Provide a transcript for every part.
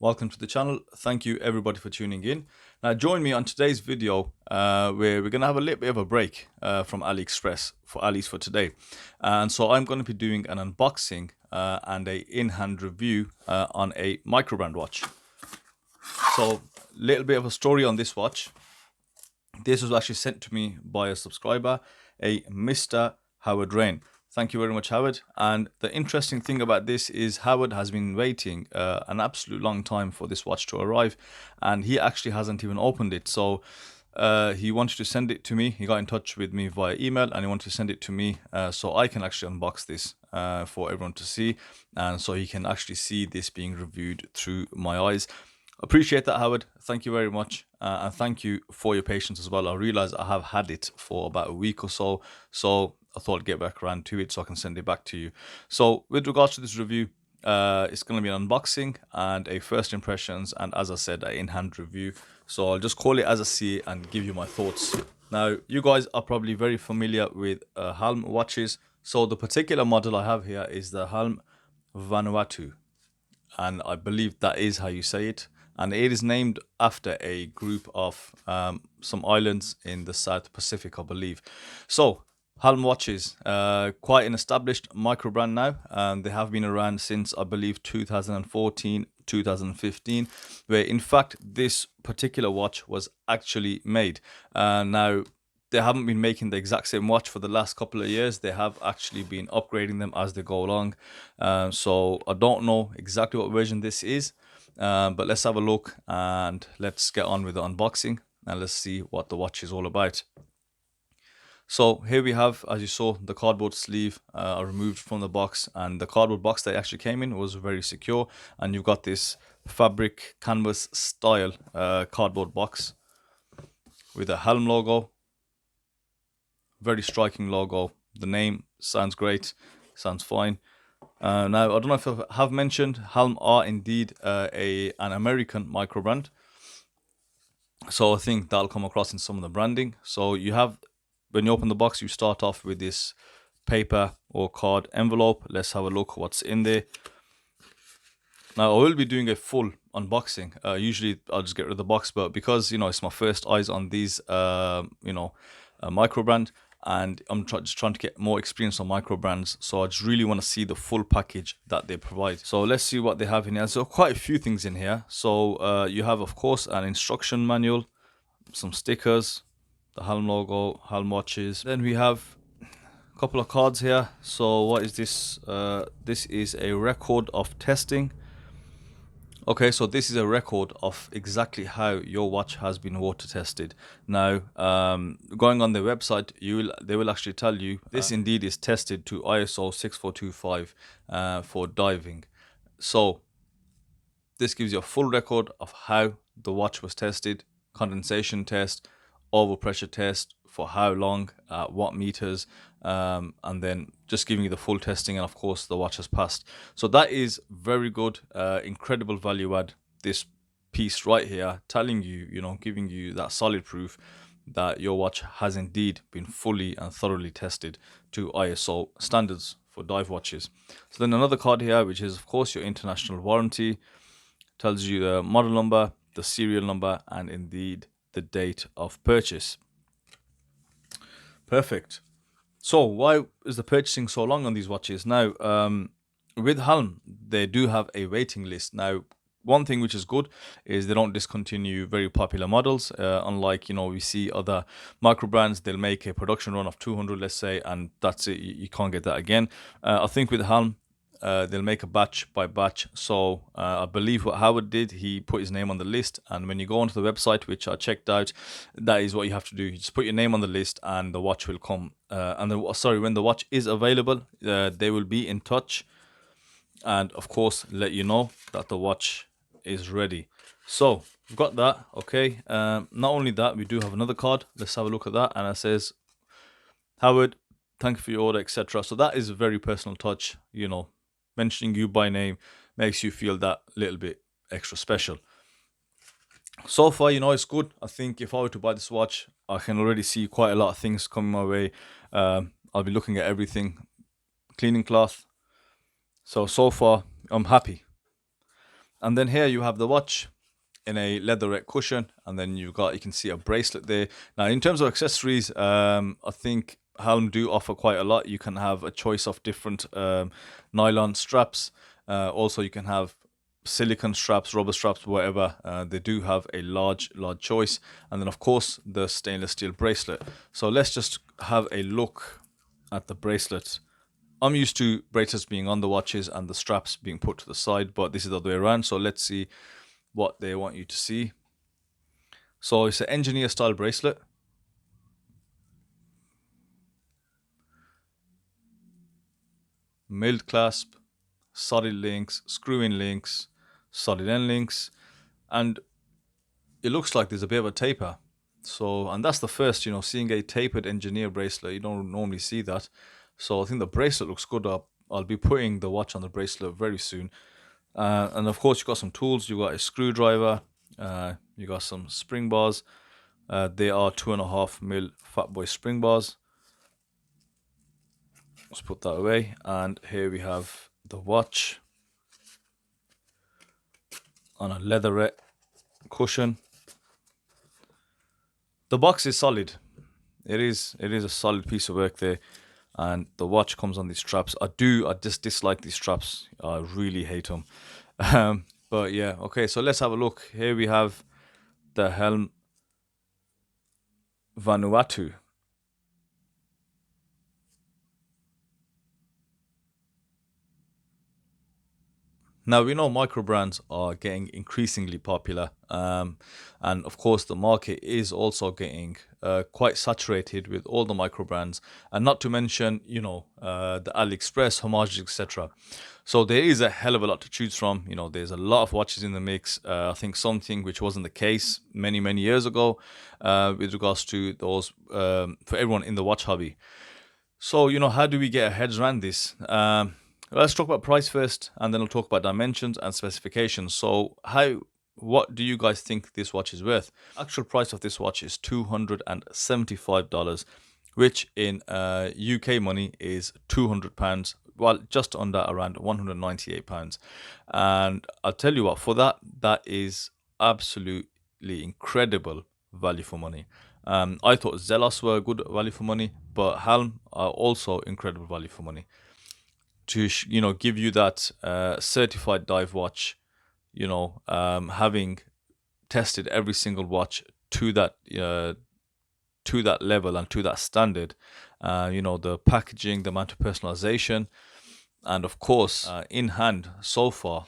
welcome to the channel. Thank you everybody for tuning in. Now join me on today's video where we're going to have a little bit of a break from AliExpress, at least for today. And so I'm going to be doing an unboxing and a in-hand review on a microbrand watch. So a little bit of a story on this watch. This was actually sent to me by a subscriber, a Mr. Howard Rain. Thank you very much, Howard. And the interesting thing about this is Howard has been waiting an absolute long time for this watch to arrive, and he actually hasn't even opened it. So he wanted to send it to me. He got in touch with me via email, and he wanted to send it to me so I can actually unbox this for everyone to see, and so he can actually see this being reviewed through my eyes. Appreciate that, Howard. Thank you very much. And thank you for your patience as well. I realize I have had it for about a week or so, so I thought I'd get back around to it so I can send it back to you. So with regards to this review, it's going to be an unboxing and a first impressions, and as I said, an in-hand review. So I'll just call it as I see it and give you my thoughts. Now, you guys are probably very familiar with HELM watches. So the particular model I have here is the HELM VANUATU, and I believe that is how you say it. And it is named after a group of some islands in the South Pacific, I believe. So HELM watches, quite an established micro brand now, and they have been around since I believe 2014, 2015, where in fact this particular watch was actually made. Now they haven't been making the exact same watch for the last couple of years. They have actually been upgrading them as they go along. So I don't know exactly what version this is, but let's have a look and let's get on with the unboxing and let's see what the watch is all about. So here we have, as you saw, the cardboard sleeve removed from the box, and the cardboard box that actually came in was very secure, and you've got this fabric canvas style cardboard box with a HELM logo. Very striking logo. The name sounds great, sounds fine. Now, I don't know if I have mentioned, HELM are indeed an American micro brand. So I think that'll come across in some of the branding. So you have, when you open the box, you start off with this paper or card envelope. Let's have a look what's in there. Now, I will be doing a full unboxing. Usually I'll just get rid of the box, but because, it's my first eyes on these, micro brand, and I'm just trying to get more experience on micro brands, so I just really want to see the full package that they provide. So let's see what they have in here. So quite a few things in here. So you have, of course, an instruction manual, some stickers, the HELM logo, HELM watches. Then we have a couple of cards here. So what is this? This is a record of testing. Okay, so this is a record of exactly how your watch has been water tested. Now, going on their website, they will actually tell you this indeed is tested to ISO 6425 for diving. So this gives you a full record of how the watch was tested, condensation test, overpressure test, for how long, what meters, and then just giving you the full testing, and of course the watch has passed. So that is very good, incredible value add, this piece right here, telling you, giving you that solid proof that your watch has indeed been fully and thoroughly tested to ISO standards for dive watches. So then another card here, which is of course your international warranty, tells you the model number, the serial number, and indeed the date of purchase. Perfect. So why is the purchasing so long on these watches? Now, with HELM, they do have a waiting list. Now, one thing which is good is they don't discontinue very popular models. Unlike, we see other micro brands, they'll make a production run of 200, let's say, and that's it. You can't get that again. I think with HELM, they'll make a batch by batch. So I believe what Howard did, he put his name on the list, and when you go onto the website, which I checked out, that is what you have to do. You just put your name on the list and the watch will come. When the watch is available, they will be in touch and of course let you know that the watch is ready. So we've got that. Okay, not only that, we do have another card. Let's have a look at that, and it says, Howard, thank you for your order, etc. So that is a very personal touch. Mentioning you by name makes you feel that little bit extra special. So far, it's good. I think if I were to buy this watch, I can already see quite a lot of things coming my way. I'll be looking at everything. Cleaning cloth. So far, I'm happy. And then here you have the watch in a leatherette cushion, and then you can see a bracelet there. Now, in terms of accessories, I think Helm do offer quite a lot. You can have a choice of different nylon straps. Also, you can have silicone straps, rubber straps, whatever. They do have a large choice. And then, of course, the stainless steel bracelet. So let's just have a look at the bracelet. I'm used to bracelets being on the watches and the straps being put to the side, but this is the other way around. So let's see what they want you to see. So it's an engineer style bracelet. Milled clasp, solid links, screw-in links, solid end links, and it looks like there's a bit of a taper. So, and that's the first, seeing a tapered engineer bracelet. You don't normally see that. So I think the bracelet looks good. I'll be putting the watch on the bracelet very soon. And of course, you got some tools. You got a screwdriver. You got some spring bars. They are 2.5mm Fat Boy spring bars. Let's put that away. And here we have the watch on a leatherette cushion. The box is solid. It is a solid piece of work there. And the watch comes on these straps. I just dislike these straps. I really hate them. But yeah, okay, so let's have a look. Here we have the HELM VANUATU. Now, we know micro brands are getting increasingly popular, and of course the market is also getting quite saturated with all the micro brands, and not to mention the AliExpress, homages, etc. So there is a hell of a lot to choose from. There's a lot of watches in the mix. I think something which wasn't the case many years ago with regards to those for everyone in the watch hobby. So how do we get our heads around this? Let's talk about price first, and then I'll talk about dimensions and specifications. So what do you guys think this watch is worth? Actual price of this watch is $275, which in UK money is £200. Well, just under around £198. And I'll tell you what, for that is absolutely incredible value for money. I thought Zelos were good value for money, but Helm are also incredible value for money. To give you that certified dive watch, having tested every single watch to that level and to that standard, the packaging, the amount of personalization, and of course in hand so far,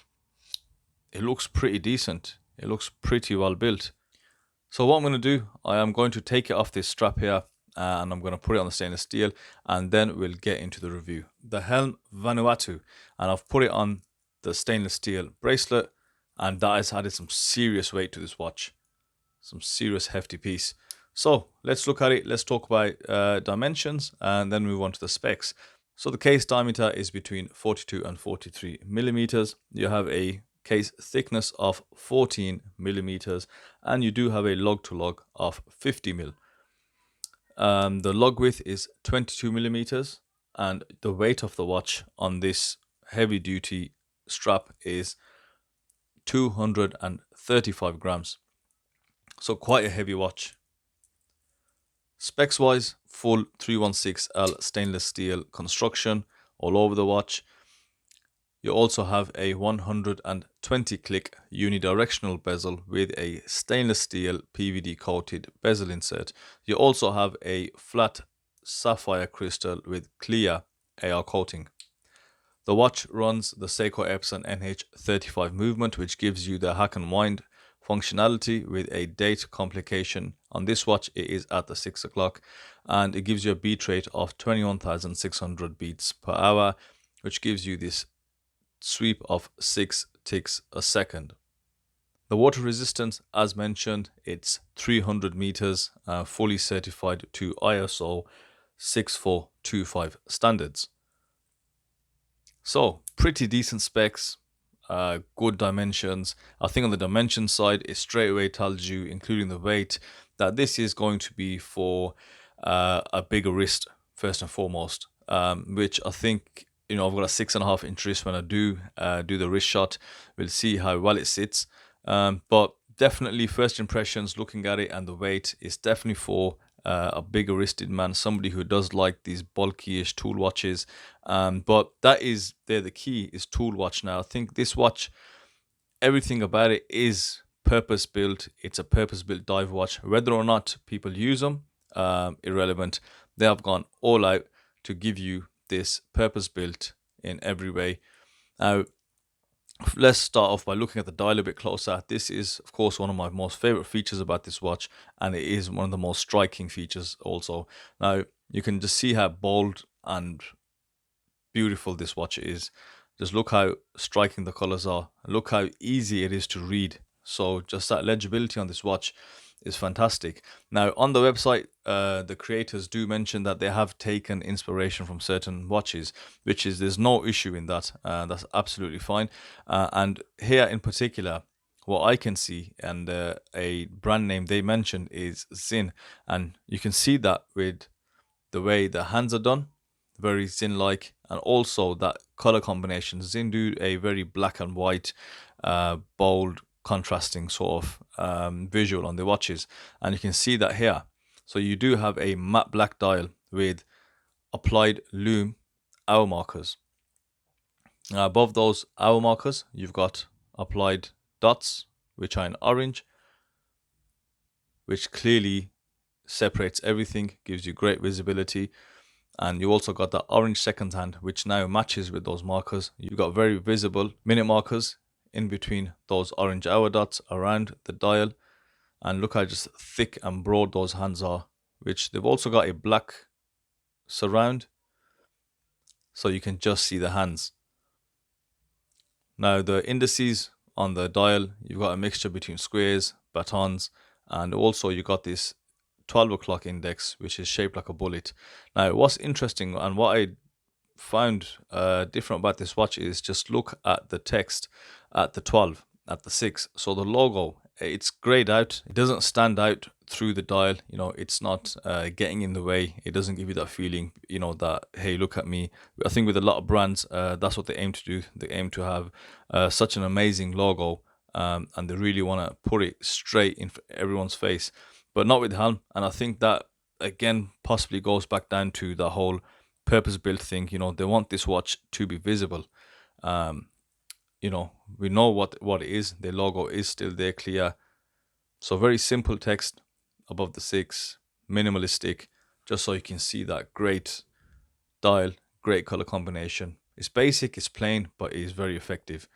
it looks pretty decent. It looks pretty well built. So what I'm going to do, I am going to take it off this strap here, and I'm going to put it on the stainless steel, and then we'll get into the review. The HELM VANUATU, and I've put it on the stainless steel bracelet, and that has added some serious weight to this watch. Some serious hefty piece. So let's look at it. Let's talk about dimensions, and then move on to the specs. So the case diameter is between 42 and 43 millimeters. You have a case thickness of 14 millimeters, and you do have a lug to lug of 50 mil. The lug width is 22 millimeters, and the weight of the watch on this heavy duty strap is 235 grams. So quite a heavy watch. Specs wise, full 316L stainless steel construction all over the watch. You also have a 120 click unidirectional bezel with a stainless steel PVD coated bezel insert. You also have a flat sapphire crystal with clear AR coating. The watch runs the Seiko Epson NH35 movement, which gives you the hack and wind functionality with a date complication. On this watch, it is at the 6 o'clock, and it gives you a beat rate of 21,600 beats per hour, which gives you this sweep of 6 ticks a second. The water resistance, as mentioned, it's 300 meters, fully certified to ISO 6425 standards. So pretty decent specs, good dimensions. I think on the dimension side, it straight away tells you, including the weight, that this is going to be for a bigger wrist first and foremost, which I think you know, I've got a 6.5 inch wrist. When I do do the wrist shot, we'll see how well it sits. But definitely first impressions, looking at it and the weight, is definitely for a bigger wristed man, somebody who does like these bulky-ish tool watches. But that is, they're the key, is tool watch. Now I think this watch, everything about it is purpose built. It's a purpose built dive watch. Whether or not people use them, irrelevant. They have gone all out to give you this purpose built in every way. Now, let's start off by looking at the dial a bit closer. This is, of course, one of my most favorite features about this watch, and it is one of the most striking features also. Now, you can just see how bold and beautiful this watch is. Just look how striking the colors are. Look how easy it is to read. So just that legibility on this watch is fantastic. Now on the website, the creators do mention that they have taken inspiration from certain watches, which is, there's no issue in that. That's absolutely fine. And here in particular, what I can see, and a brand name they mentioned is Zin, and you can see that with the way the hands are done, very Zin like, and also that color combination. Zin do a very black and white, bold, contrasting sort of visual on the watches, and you can see that here. So you do have a matte black dial with applied Lume hour markers. Now above those hour markers, you've got applied dots, which are in orange, which clearly separates everything, gives you great visibility. And you also got that orange second hand, which now matches with those markers. You've got very visible minute markers in between those orange hour dots around the dial. And look how just thick and broad those hands are, which they've also got a black surround, so you can just see the hands. Now the indices on the dial, you've got a mixture between squares, batons, and also you got this 12 o'clock index, which is shaped like a bullet. Now what's interesting and what I found different about this watch is, just look at the text at the 12, at the 6. So the logo, it's grayed out. It doesn't stand out through the dial. You know, it's not getting in the way. It doesn't give you that feeling, you know, that, hey, look at me. I think with a lot of brands, that's what they aim to do. They aim to have such an amazing logo, and they really want to put it straight in everyone's face, but not with HELM. And I think that, again, possibly goes back down to the whole purpose built thing. You know, they want this watch to be visible. You know, we know what it is. The logo is still there, clear. So very simple text above the 6, minimalistic, just so you can see that great dial, great color combination. It's basic, it's plain, but it is very effective.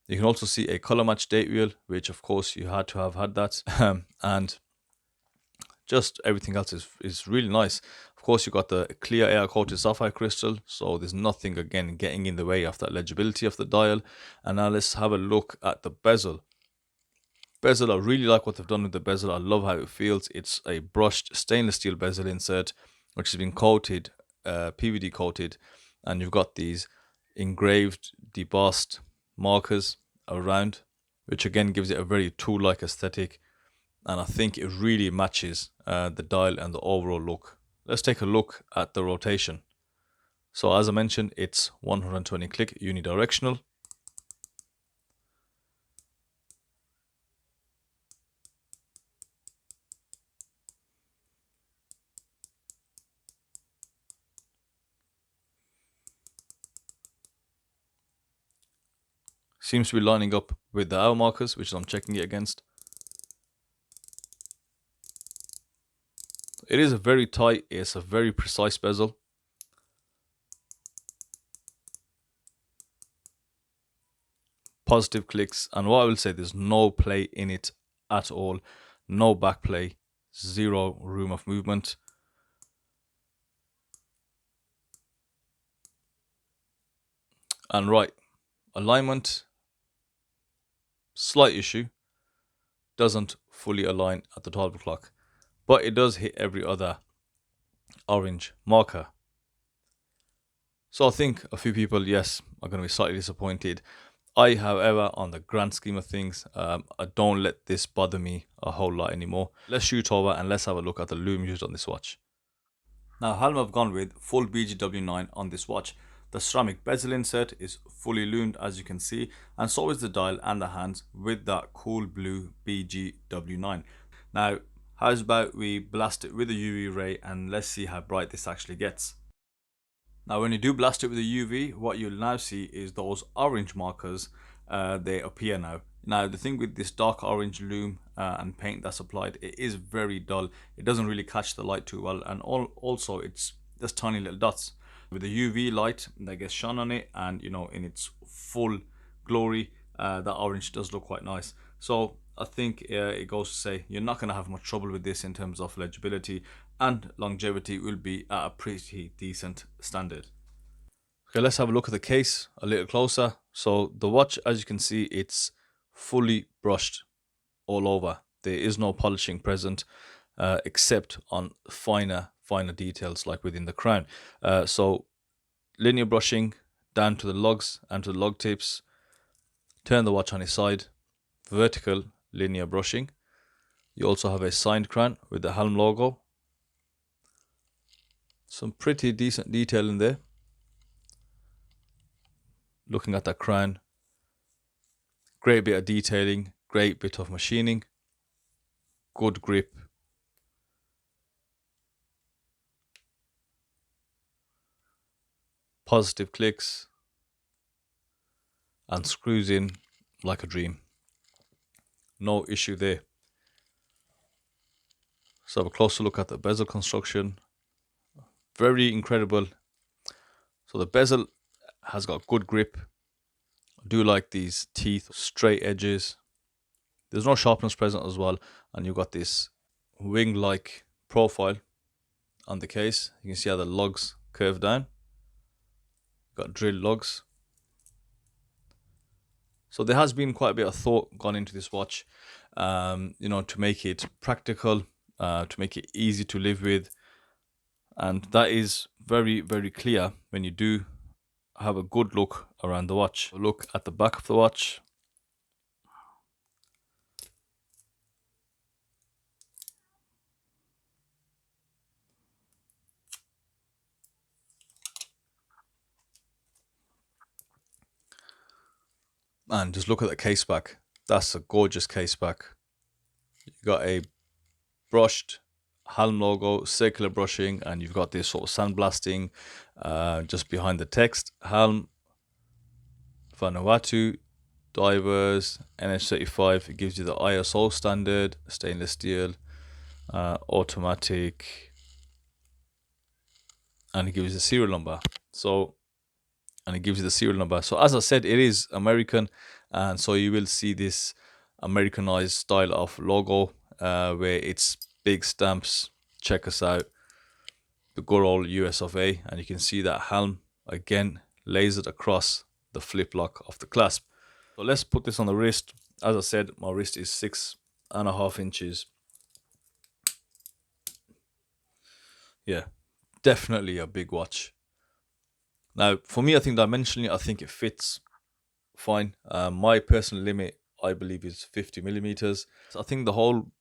You can also see a color match date wheel, which of course you had to have had that. And just everything else is really nice. Of course, you got the clear air coated sapphire crystal, so there's nothing again getting in the way of that legibility of the dial. And now let's have a look at the bezel. Bezel, I really like what they've done with the bezel. I love how it feels. It's a brushed stainless steel bezel insert, which has been coated, PVD coated, and you've got these engraved, debossed markers around, which again gives it a very tool-like aesthetic. And I think it really matches the dial and the overall look. Let's take a look at the rotation. So as I mentioned, it's 120 click unidirectional. Seems to be lining up with the hour markers, which I'm checking it against. It is a very tight, it's a very precise bezel. Positive clicks, and what I will say, there's no play in it at all. No back play, zero room of movement. And right, alignment, slight issue, doesn't fully align at the 12 o'clock, but it does hit every other orange marker. So I think a few people, yes, are going to be slightly disappointed. I, however, on the grand scheme of things, I don't let this bother me a whole lot anymore. Let's shoot over and let's have a look at the lume used on this watch. Now, HELM have gone with full BGW9 on this watch. The ceramic bezel insert is fully lumed, as you can see, and so is the dial and the hands with that cool blue BGW9. Now, how's about we blast it with a UV ray and let's see how bright this actually gets. Now, when you do blast it with a UV, what you'll now see is those orange markers, they appear now. Now, the thing with this dark orange lume and paint that's applied, it is very dull. It doesn't really catch the light too well, and also it's just tiny little dots. With the UV light that gets shone on it, and you know, in its full glory, that orange does look quite nice. So I think it goes to say you're not going to have much trouble with this in terms of legibility, and longevity will be at a pretty decent standard. Okay, let's have a look at the case a little closer. So the watch, as you can see, it's fully brushed all over. There is no polishing present, except on finer details like within the crown. So linear brushing down to the lugs and to the lug tips. Turn the watch on its side. Vertical linear brushing. You also have a signed crown with the HELM logo. Some pretty decent detail in there. Looking at that crown, great bit of detailing, great bit of machining, good grip. Positive clicks, and screws in like a dream. No issue there. So have a closer look at the bezel construction. Very incredible. So the bezel has got good grip. I do like these teeth, straight edges. There's no sharpness present as well, and you've got this wing-like profile on the case. You can see how the lugs curve down. Got drilled lugs. So there has been quite a bit of thought gone into this watch, you know, to make it practical, to make it easy to live with, and that is very, very clear when you do have a good look around the watch. Look at the back of the watch. And just look at the case back. That's a gorgeous case back. You got a brushed HELM logo, circular brushing, and you've got this sort of sandblasting just behind the text. HELM, VANUATU, divers, NH35. It gives you the ISO standard, stainless steel, automatic, and it gives you the serial number. So, and it gives you the serial number. So as I said, it is American, and so you will see this Americanized style of logo where it's big stamps. Check us out, the good old US of A, and you can see that HELM again lasered across the flip lock of the clasp. So let's put this on the wrist. As I said, my wrist is 6.5 inches. Yeah, definitely a big watch. Now, for me, I think dimensionally, I think it fits fine. My personal limit, I believe, is 50 millimeters. So I think the whole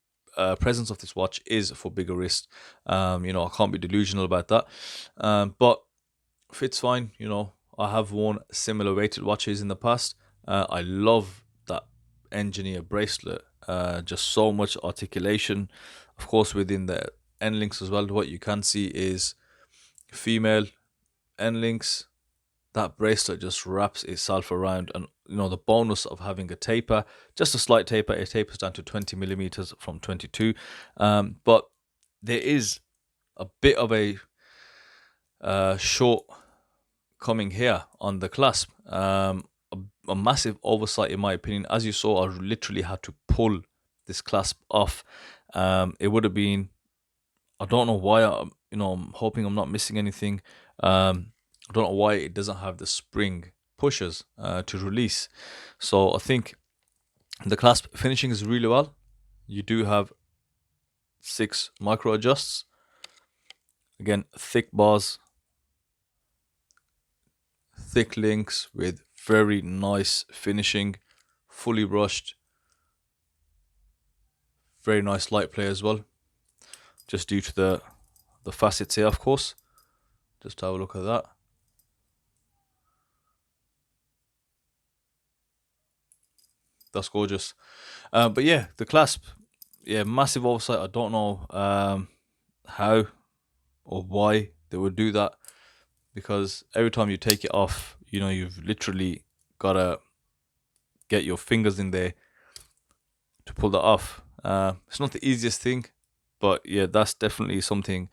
presence of this watch is for bigger wrist. You know, I can't be delusional about that. But fits fine. You know, I have worn similar weighted watches in the past. I love that engineer bracelet. Just so much articulation. Of course, within the end links as well, what you can see is female end links. That bracelet just wraps itself around, and you know, the bonus of having a taper, just a slight taper, it tapers down to 20 millimeters from 22. But there is a bit of a short coming here on the clasp. A massive oversight in my opinion. As you saw, I literally had to pull this clasp off. It would have been, I don't know why, you know, I'm hoping I'm not missing anything. I don't know why it doesn't have the spring pushers to release. So I think the clasp finishing is really well. You do have 6 micro adjusts. Again, thick bars, thick links with very nice finishing, fully brushed. Very nice light play as well, just due to the facets here, of course. Just have a look at that. That's gorgeous. But yeah, the clasp, yeah, massive oversight. I don't know how or why they would do that, because every time you take it off, you know, you've literally gotta get your fingers in there to pull that off. It's not the easiest thing, but yeah, that's definitely something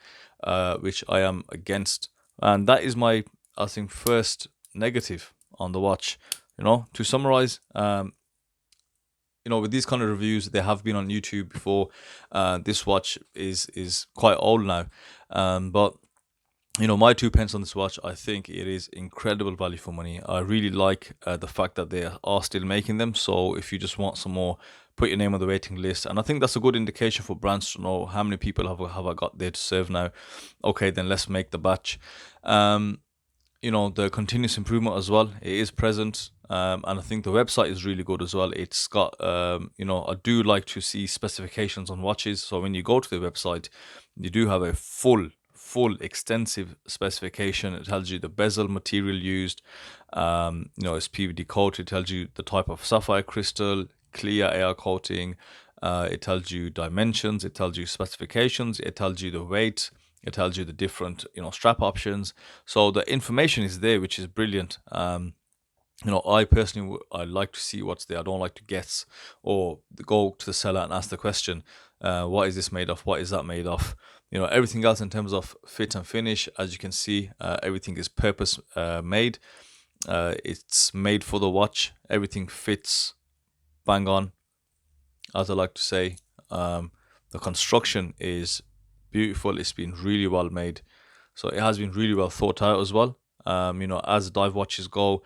which I am against, and that is my, I think, first negative on the watch. You know, to summarize, you know, with these kind of reviews, they have been on YouTube before. This watch is quite old now, but you know, my 2 pence on this watch, I think it is incredible value for money. I really like the fact that they are still making them. So if you just want some more, put your name on the waiting list. And I think that's a good indication for brands to know how many people have I got there to serve now. Okay, then let's make the batch. You know, the continuous improvement as well, it is present. And I think the website is really good as well. It's got, you know, I do like to see specifications on watches. So when you go to the website, you do have a full extensive specification. It tells you the bezel material used, you know, it's PVD coated. It tells you the type of sapphire crystal, clear air coating. It tells you dimensions. It tells you specifications. It tells you the weight. It tells you the different, you know, strap options. So the information is there, which is brilliant. You know, I personally, I like to see what's there. I don't like to guess or go to the seller and ask the question, what is this made of? What is that made of? You know, everything else in terms of fit and finish, as you can see, everything is purpose made. It's made for the watch. Everything fits bang on, as I like to say. The construction is beautiful. It's been really well made. So it has been really well thought out as well. You know, as dive watches go,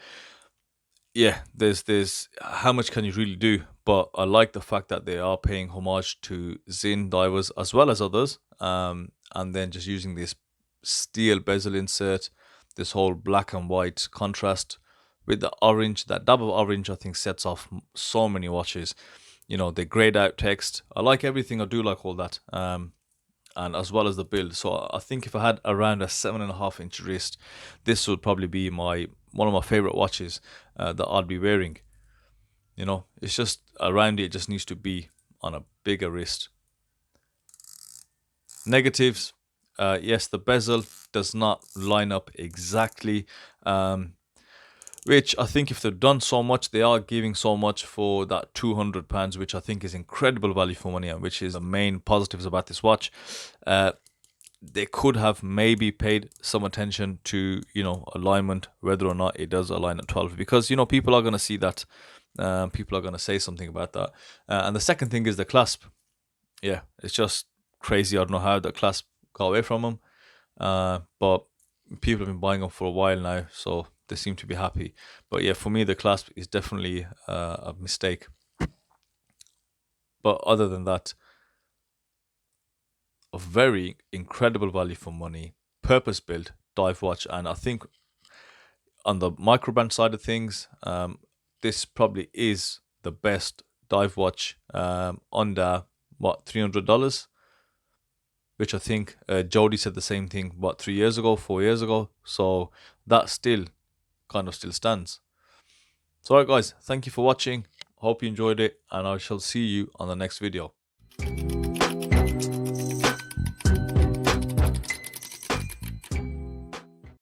yeah, there's how much can you really do? But I like the fact that they are paying homage to Zin divers as well as others. And then just using this steel bezel insert, this whole black and white contrast with the orange, that dab of orange, I think sets off so many watches. You know, the grayed out text. I like everything. I do like all that. And as well as the build. So I think if I had around a 7.5 inch wrist, this would probably be one of my favorite watches that I'd be wearing. You know, it's just around it just needs to be on a bigger wrist. Negatives, yes, the bezel does not line up exactly. Which I think if they've done so much, they are giving so much for that £200, which I think is incredible value for money, and which is the main positives about this watch. They could have maybe paid some attention to, you know, alignment, whether or not it does align at 12, because, you know, people are going to see that. People are going to say something about that. And the second thing is the clasp. Yeah, it's just crazy. I don't know how the clasp got away from them. But people have been buying them for a while now, so they seem to be happy. But yeah, for me, the clasp is definitely a mistake. But other than that, a very incredible value for money, purpose built dive watch. And I think on the microband side of things, this probably is the best dive watch under what, $300, which I think Jody said the same thing, what, 3 years ago, 4 years ago. So that still kind of still stands. So alright guys, thank you for watching. Hope you enjoyed it, and I shall see you on the next video.